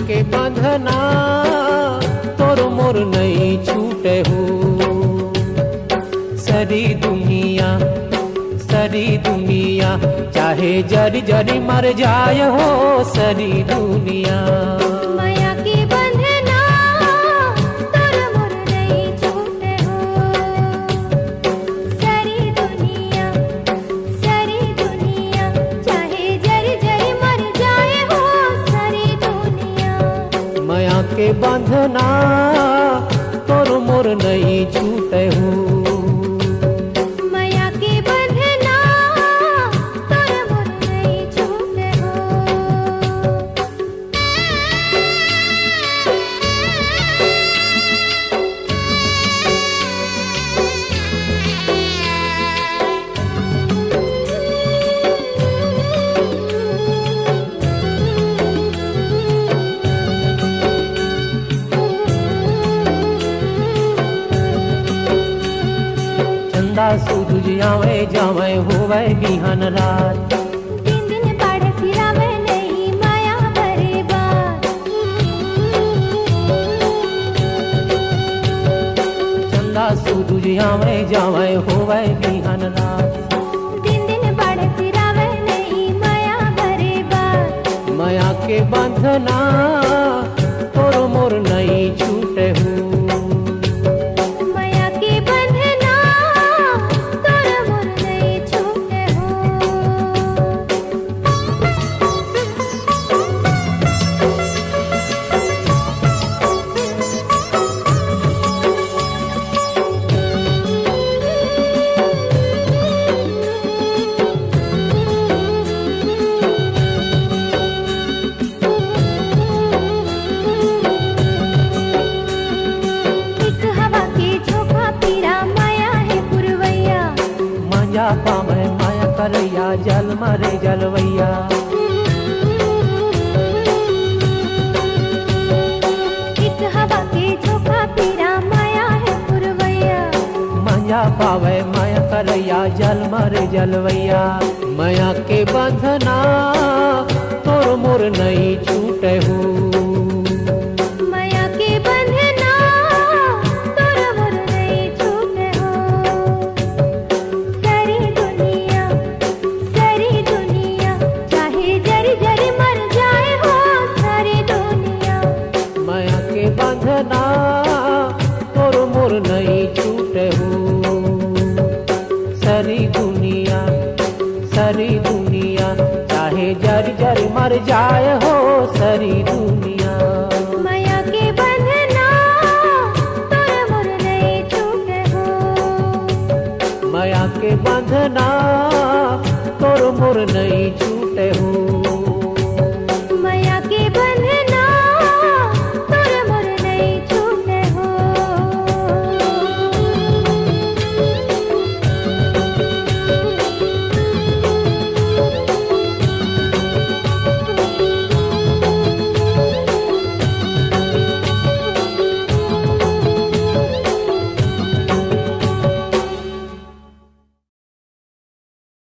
के बंधना तोर मोर नहीं छूटे हो। सारी दुनिया चाहे जरी जरी मर जाए हो। सारी दुनिया माया के बंधना तोर मोर नहीं छूटे हो। सारी दुनिया चाहे जरी जरी मर जाए हो। सारी दुनिया माया के बंधना तोर मोर नहीं छूटे हो। माया के बंधना तोर मोर नहीं छूटे हो। चंदा सूरज आवे जावे होवे बिहान रात। दिन दिन बाढ़े सिरावे नहीं माया भरे बात। चंदा सूरज आवे जावे होवे बिहान रात। दिन दिन बाढ़े सिरावे नहीं माया भरे बात। माया के बंधना तोर मोर नहीं छूटे हो। माया के बंधना तोर मोर नहीं छूटे हो। एक हवा के झोंका पीरा माया है पुरवैया। मांझा पावे माया करैया जल मारे जलवैया। एक हवा के झोंका पीरा माया है पुरवैया। मांझा पावे माया करैया जल मारे जलवैया। माया के बंधना तोर मोर नहीं छूटे हो। माया के बंधना तोर मोर नहीं छूटे हो। सारी दुनिया चाहे जरी जरी मर जाए हो। सारी दुनिया माया के बंधना तोर मोर नहीं छूटे हो। सारी दुनिया चाहे जरी जरी मर जाए हो। सारी दुनिया माया के बंधना तोर मोर नहीं छूटे हो। माया के बंधना तोर मोर नहीं